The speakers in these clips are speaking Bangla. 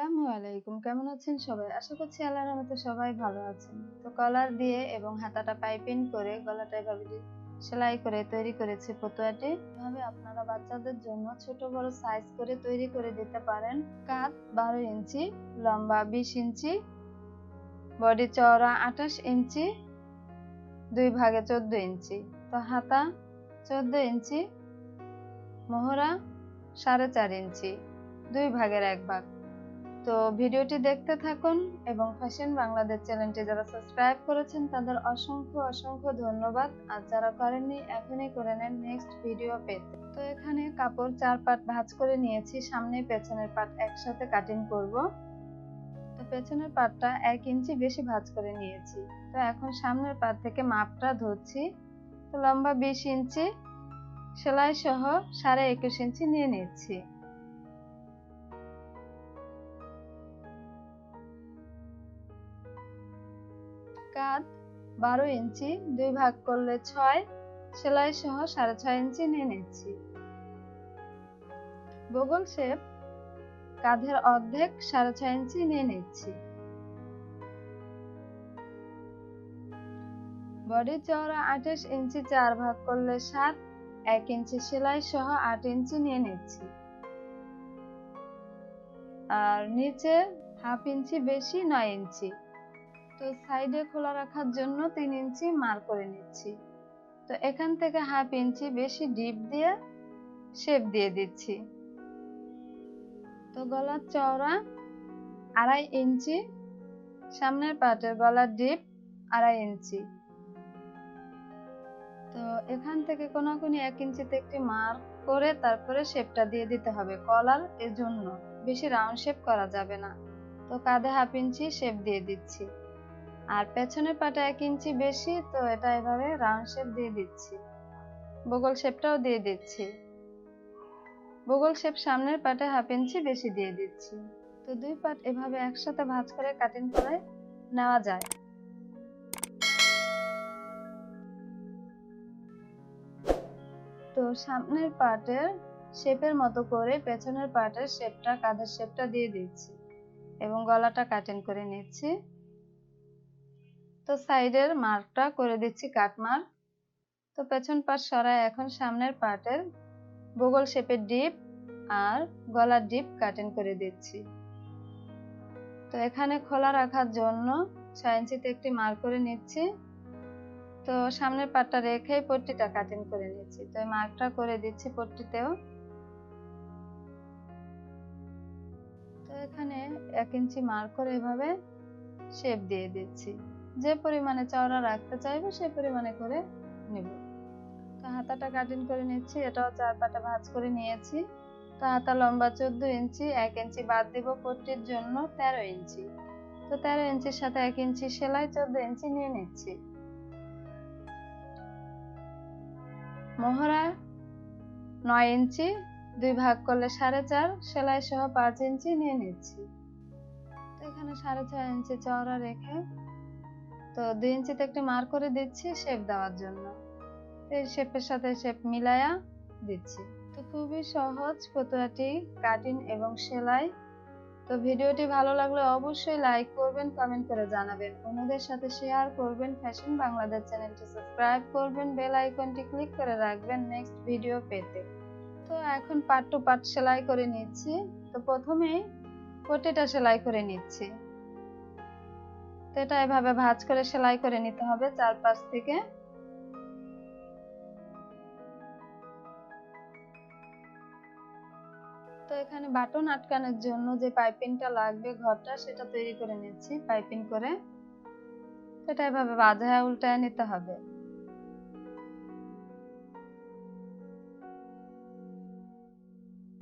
আসসালামু আলাইকুম, কেমন আছেন সবাই? আশা করছি আল্লাহর রহমতে সবাই ভালো আছেন। তো কলার দিয়ে এবং হাতাটা পাইপিং করে গলাটা এভাবে সেলাই করে তৈরি করেছি ফতুয়াটি। এভাবে আপনারা বাচ্চাদের জন্য ছোট বড় সাইজ করে তৈরি করে দিতে পারেন। কাঁধ 12 ইঞ্চি, লম্বা 20 ইঞ্চি, বডি চওড়া 28 ইঞ্চি, দুই ভাগে 14 ইঞ্চি। তো হাতা 14 ইঞ্চি, মোহরা 4.5 ইঞ্চি, দুই ভাগের এক ভাগ। তো ভিডিওটি দেখতে থাকুন এবং ফ্যাশন বাংলাদেশ চ্যানেলটি যারা সাবস্ক্রাইব করেছেন তাদের অসংখ্য অসংখ্য ধন্যবাদ, আর যারা করেননি এখনই করে নেন নেক্সট ভিডিও পেতে। তো এখানে কাপড় 4 পার্ট ভাঁজ করে নিয়েছি, সামনে পেছনের পার্ট একসাথে কাটিং করব। তো পেছনের পার্টটা 1 ইঞ্চি বেশি ভাঁজ করে নিয়েছি। তো এখন সামনের পার্ট থেকে মাপটা ধরছি। তো লম্বা 20 ইঞ্চি, সেলাই সহ 21.5 ইঞ্চি নিয়ে নিচ্ছি। কাঁধ 12 ইঞ্চি, দুই ভাগ করলে 6, সেলাই সহ 6.5 ইঞ্চি নিয়ে নিচ্ছি। বগল শেপ কাঁধের অর্ধেক 6.5 ইঞ্চি নিয়ে নিচ্ছি। বডি চওড়া 28 ইঞ্চি, 4 ভাগ করলে 7, 1 ইঞ্চি সেলাই সহ 8 ইঞ্চি নিয়ে নিচ্ছি। আর নিচে হাফ ইঞ্চি বেশি 9 ইঞ্চি। তো সাইডে খোলা রাখার জন্য 3 ইঞ্চি মার্ক করে নিচ্ছি। তো এখান থেকে হাফ ইঞ্চি বেশি ডিপ দিয়ে শেপ দিয়ে দিচ্ছি। তো গলার চওড়া 2.5 ইঞ্চি, সামনের পার্টের গলার ডিপ 2.5 ইঞ্চি। তো এখান থেকে কোনাকুনি 1 ইঞ্চিতে একটি মার্ক করে তারপরে শেপটা দিয়ে দিতে হবে কলার, এর জন্য বেশি রাউন্ড শেপ করা যাবে না। তো কাঁধে হাফ ইঞ্চি শেপ দিয়ে দিচ্ছি, আর পেছনের পাটে 1 ইঞ্চি বেশি, তো এটা এভাবে রাউন্ড শেপ দিয়ে দিচ্ছি। বগল শেপটাও দিয়ে দিচ্ছি। বগল শেপ সামনের পাটে হাফ ইঞ্চি বেশি দিয়ে দিচ্ছি। তো দুই পাট এভাবে একসাথে ভাঁজ করে কাটিং করে নেওয়া যায়। তো সামনের পার্টের শেপের মতো করে পেছনের পার্টের শেপটা, কাঁধের শেপটা দিয়ে দিচ্ছি এবং গলাটা কাটিং করে নিচ্ছি। তো সাইডের মার্কটা করে দিচ্ছি কাট মার্ক। তো পেছন পাট সরায় এখন সামনের পার্টের বগল শেপের ডিপ আর গলার ডিপ কাটিং করে দিচ্ছি। তো এখানে খোলা রাখার জন্য 6 ইঞ্চিতে একটি মার্ক করে নিচ্ছি। তো সামনের পাটটা রেখে পট্টিটা কাটিং করে নিচ্ছি। তো এই মার্কটা করে দিচ্ছি পট্টিতেও। তো এখানে 1 ইঞ্চি মার্ক করে এভাবে শেপ দিয়ে দিচ্ছি। যে পরিমাণে চওড়া রাখতে চাইবো সেই পরিমাণে করে নেব। তো হাতাটা কাটিং করে নিচ্ছি, এটাও 4 পাটে ভাঁজ করে নিয়েছি। তো হাতা লম্বা 14 ইঞ্চি, 1 ইঞ্চি বাদ দিব পট্টির জন্য 13 ইঞ্চি। তো 13 ইঞ্চির সাথে 1 ইঞ্চি সেলাই 14 ইঞ্চি নিয়ে নিচ্ছি। মোহরা 9 ইঞ্চি, দুই ভাগ করলে 4.5, সেলাই সহ 5 ইঞ্চি নিয়ে নিচ্ছি। তো এখানে 4.5 ইঞ্চি চওড়া রেখে তো 2 ইঞ্চিতে একটি মার্ক করে দিচ্ছি শেপ দেওয়ার জন্য। এই শেপের সাথে শেপ মিলায়া দিচ্ছি। তো খুবই সহজ ফতুয়াটি কাটিং এবং সেলাই। তো ভিডিওটি ভালো লাগলে অবশ্যই লাইক করবেন, কমেন্ট করে জানাবেন, অন্যদের সাথে শেয়ার করবেন, ফ্যাশন বাংলাদেশ চ্যানেলটি সাবস্ক্রাইব করবেন, বেল আইকনটি ক্লিক করে রাখবেন নেক্সট ভিডিও পেতে। তো এখন পার্ট টু পার্ট সেলাই করে নিচ্ছি। তো প্রথমেই পট্টিটা সেলাই করে নিচ্ছি। তো এটা এভাবে ভাঁজ করে সেলাই করে নিতে হবে চারপাশ থেকে। তো এখানে বাটন আটকানোর জন্য যে পাইপিংটা লাগবে ঘরটা, সেটা তৈরি করে নিচ্ছি পাইপিং করে। এটা এভাবে বাঁধায় উল্টায় নিতে হবে।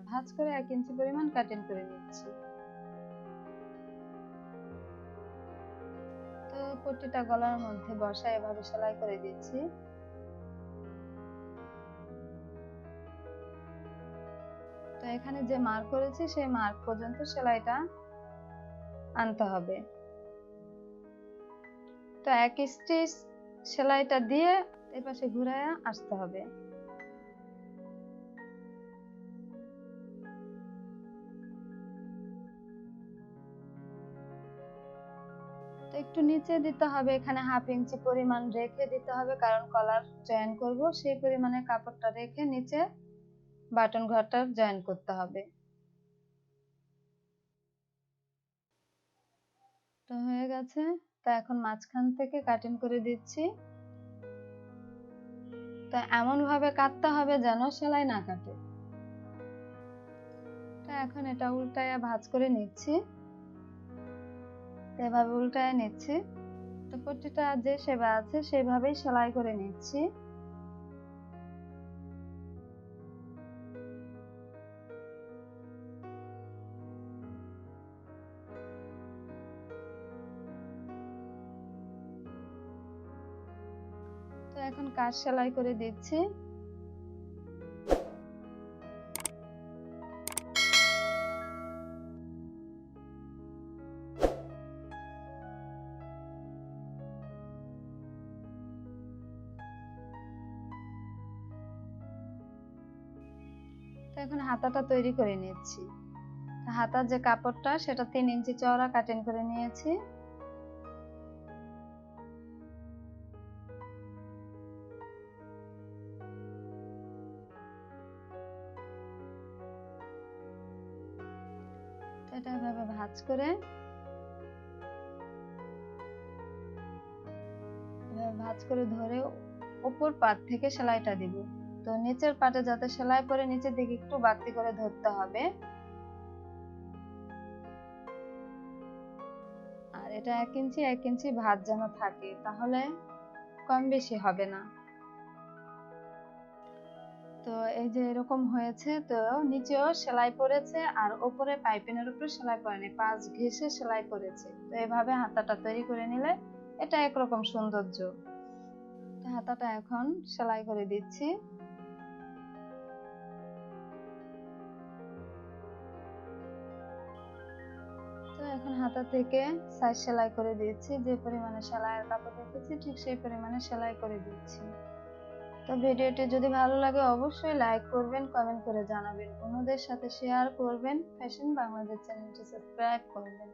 ভাঁজ করে 1 ইঞ্চি পরিমাণ কাটিং করে নিচ্ছি। তো পট্টিটা গলার মধ্যে বসায় এভাবে সেলাই করে দিচ্ছি। তো এখানে যে মার্ক করেছি সেই মার্ক পর্যন্ত সেলাইটা আনতে হবে। তো 1 স্টিচ সেলাইটা দিয়ে এই পাশে ঘুরায়া আসতে হবে। একটু নিচে দিতে হবে, এখানে 1/2 ইঞ্চি পরিমাণ রেখে দিতে হবে, কারণ কলার জয়েন করব সেই পরিমাণে কাপড়টা রেখে নিচে বাটন ঘরটা জয়েন করতে হবে। তো হয়ে গেছে। তো এখন মাঝখান থেকে কাটিং করে দিচ্ছি। তো এমন ভাবে কাটতে হবে যেন সেলাই না কাটে। তো এখন এটা উল্টায়া ভাঁজ করে নিচ্ছি। এভাবে উল্টায় নিচ্ছি। তো পট্টিটা যে সেবা আছে সেভাবেই সেলাই করে নিচ্ছি। তো এখন কাজ সেলাই করে দিচ্ছি। তো এখন হাতাটা তৈরি করে নিচ্ছি। হাতার যে কাপড়টা সেটা 3 ইঞ্চি চওড়া কাটিং করে নিয়েছি। এটা এভাবে ভাঁজ করে ধরে উপর পাট থেকে সেলাইটা দিব। তো নিচের পাটে যাতে সেলাই পরে নিচের দিকে একটু বাড়তি করে ধরতে হবে। আর এটা 1 ইঞ্চি ভাঁজ যেন থাকে, তাহলে কম বেশি হবে না। তো এই যে এরকম হয়েছে। তো নিচেও সেলাই পড়েছে আর উপরে পাইপিনের উপরে সেলাই পড়েনি, 5 ঘেঁষে সেলাই করেছে। তো এভাবে হাতাটা তৈরি করে নিলে এটা একরকম সৌন্দর্য। তো হাতাটা এখন সেলাই করে দিচ্ছি। তো এখন হাতা থেকে সাইজ সেলাই করে দিচ্ছি, যে পরিমাণে সেলাইয়ের কাপড় রেখেছি ঠিক সেই পরিমাণে সেলাই করে দিচ্ছি। তো ভিডিওটি যদি ভালো লাগে অবশ্যই লাইক করবেন, কমেন্ট করে জানাবেন, অন্যদের সাথে শেয়ার করবেন, ফ্যাশন বাংলাদেশ চ্যানেলটি সাবস্ক্রাইব করবেন,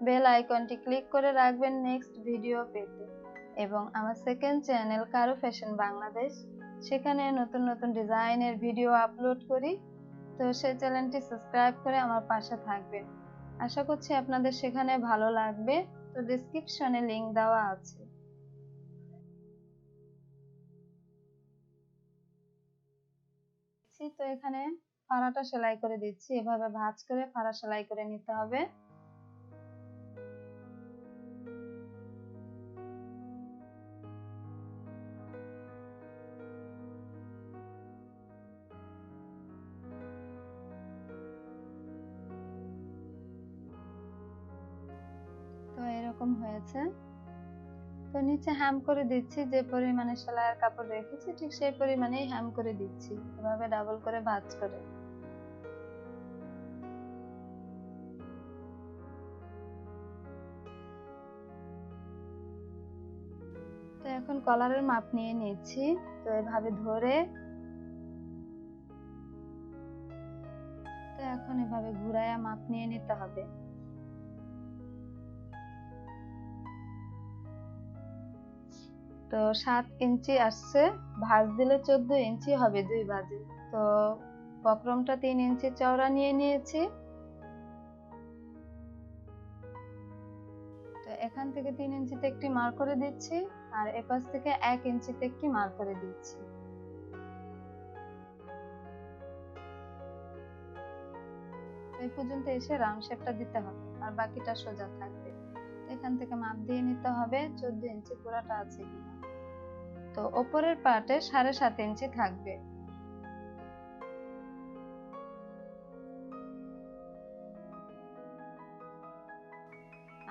বেল আইকনটি ক্লিক করে রাখবেন নেক্সট ভিডিও পেতে। এবং আমার সেকেন্ড চ্যানেল কারু ফ্যাশন বাংলাদেশ, সেখানে নতুন নতুন ডিজাইনের ভিডিও আপলোড করি। তো সেই চ্যানেলটি সাবস্ক্রাইব করে আমার পাশে থাকবেন। আশা করছি আপনাদের সেখানে ভালো লাগবে। তো ডেসক্রিপশনে লিংক দেওয়া আছে। তো এখানে ফাড়াটা সেলাই করে দিচ্ছি, এভাবে ভাঁজ করে ফাড়া সেলাই করে নিতে হবে। তো এরকম হয়েছে। তো নিচে হ্যাম করে দিচ্ছি, যে পরিমাণে সেলাইয়ের কাপড় রেখেছি ঠিক সেই পরিমাণেই হ্যাম করে দিচ্ছি, এভাবে ডাবল করে ভাঁজ করে। তো এখন কলারের মাপ নিয়ে নিচ্ছি। তো এভাবে ধরে তো এখন এভাবে ঘুরায়া মাপ নিয়ে নিতে হবে। তো 7 ইঞ্চি আসছে, ভাঁজ দিলে 14 ইঞ্চি হবে 2 ভাঁজে। তো বক্রমটা 3 ইঞ্চি চওড়া নিয়ে নিয়েছি। তো এখান থেকে 3 ইঞ্চিতে একটি মার্ক করে দিচ্ছি, আর এপাশ থেকে 1 ইঞ্চিতে একটি মার্ক করে দিচ্ছি। এই পর্যন্ত এসে রাউন্ড শেপটা দিতে হবে, আর বাকিটা সোজা থাকবে। এখান থেকে মাপ দিয়ে নিতে হবে 14 ইঞ্চি পুরাটা আছে কিনা। তো উপরের পার্টে 7.5 ইঞ্চি থাকবে।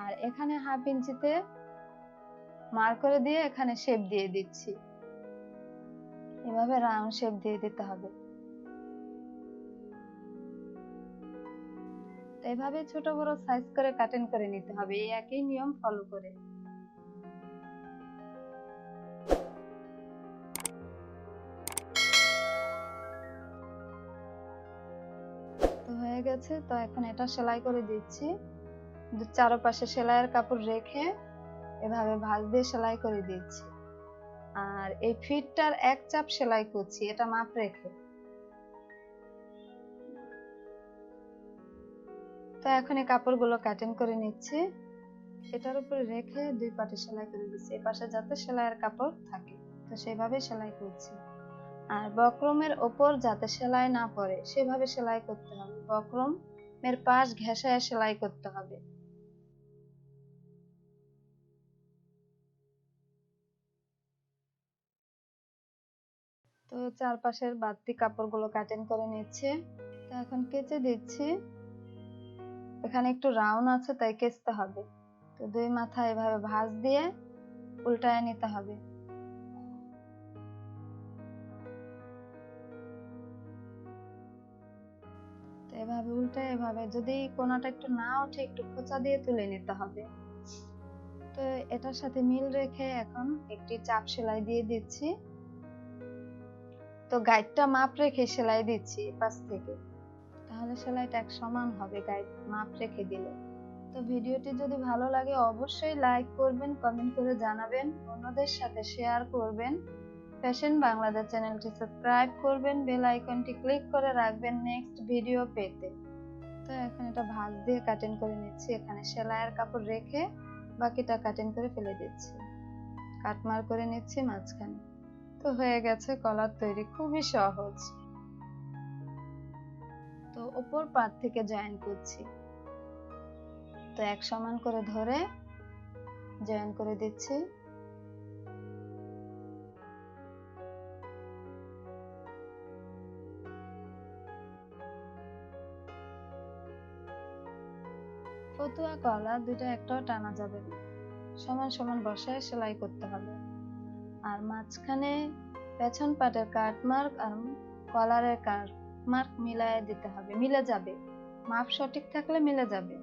আর এখানে 1/2 ইঞ্চিতে মার্ক করে দিয়ে এখানে শেপ দিয়ে দিচ্ছি, এভাবে রাউন্ড শেপ দিয়ে দিতে হবে। তো এভাবে ছোট বড় সাইজ করে কাটিং করে নিতে হবে, এই একই নিয়ম ফলো করে। তো হয়ে গেছে। তো এখন এটা সেলাই করে দিচ্ছি, চারপাশে সেলাইয়ের কাপড় রেখে এভাবে ভাঁজ দিয়ে সেলাই করে দিচ্ছি। আর এই ফিটটার এক চাপ সেলাই করছি, এটা মাপ রেখে। তো এখন এই কাপড়গুলো কাটিং করে নিচ্ছি। এটার উপরে রেখে দুই পাটে সেলাই করে দিচ্ছি, এই পাশে যাতে সেলাইয়ের কাপড় থাকে, তো সেভাবে সেলাই করছি। আর বক্রমের ওপর যাতে সেলাই না পড়ে সেভাবে সেলাই করতে হবে, বক্রমের পাশ ঘেঁষায় সেলাই করতে হবে। তো চারপাশের বাড়তি কাপড়গুলো কাটিং করে নিচ্ছে। তো এখন কেচে দিচ্ছি, এখানে একটু রাউন্ড আছে তাই কেচতে হবে। তো দুই মাথা এভাবে ভাঁজ দিয়ে উল্টায় নিতে হবে। তো এভাবে উল্টে, এভাবে যদি কোনাটা একটু না ওঠে একটু খোঁচা দিয়ে তুলে নিতে হবে। তো এটার সাথে মিল রেখে এখন একটি চাপ সেলাই দিয়ে দিচ্ছি। তো গাইডটা মাপ রেখে সেলাই দিচ্ছি পাশ থেকে, তাহলে সেলাইটা এক সমান হবে গাইড মাপ রেখে দিলে। তো ভিডিওটি যদি ভালো লাগে অবশ্যই লাইক করবেন, কমেন্ট করে জানাবেন, অন্যদের সাথে শেয়ার করবেন। ফ্যাশন বাংলাদেশ চ্যানেলটি সাবস্ক্রাইব করবেন, বেল আইকনটি ক্লিক করে রাখবেন নেক্সট ভিডিও পেতে। তো এখন এটা ভাঁজ দিয়ে কাটিং করে নিচ্ছি, এখানে সেলাইয়ের কাপড় রেখে বাকিটা কাটিং করে ফেলে দিচ্ছি, কাটমার করে নিচ্ছি মাঝখানে। তো হয়ে গেছে কলার তৈরি, খুবই সহজ। তো উপর পাট থেকে জয়েন করছি, তো এক সমান করে ধরে জয়েন করে দিচ্ছি। ফতুয়া কলা দুইটা একটাও টানা যাবে না, সমান সমান বসায় সেলাই করতে হবে। আর মাঝখানে পেছন পাটের কাট মার্ক আর কলারের কাট মার্ক মিলায় দিতে হবে, মিলে যাবে, মাপ সঠিক থাকলে মিলে যাবে।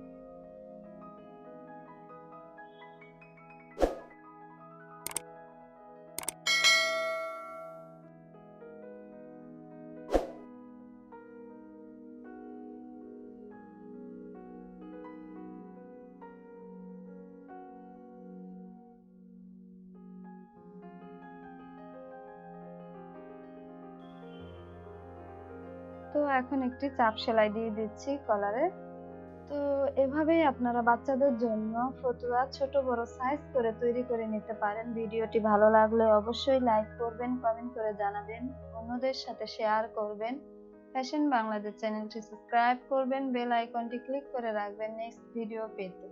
তো এখন একটি চাপ সেলাই দিয়ে দিচ্ছি কলারে। তো এভাবেই আপনারা বাচ্চাদের জন্য ফতুয়া ছোট বড় সাইজ করে তৈরি করে নিতে পারেন। ভিডিওটি ভালো লাগলে অবশ্যই লাইক করবেন, কমেন্ট করে জানাবেন, অন্যদের সাথে শেয়ার করবেন। ফ্যাশন বাংলাদেশ চ্যানেলটি সাবস্ক্রাইব করবেন, বেল আইকনটি ক্লিক করে রাখবেন নেক্সট ভিডিও পেতে।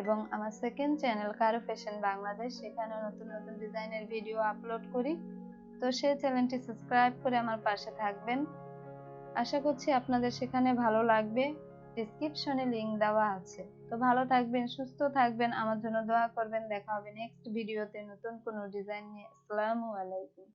এবং আমার সেকেন্ড চ্যানেল কারো ফ্যাশন বাংলাদেশ, সেখানে নতুন নতুন ডিজাইনের ভিডিও আপলোড করি। তো সেই চ্যানেলটি সাবস্ক্রাইব করে আমার পাশে থাকবেন। আশা করছি আপনাদের সেখানে ভালো লাগবে, ডেসক্রিপশনে লিংক দেওয়া আছে। তো ভালো থাকবেন, সুস্থ থাকবেন, আমার জন্য দোয়া করবেন। দেখা হবে নেক্সট ভিডিওতে নতুন কোনো ডিজাইন নিয়ে। আসসালামু আলাইকুম।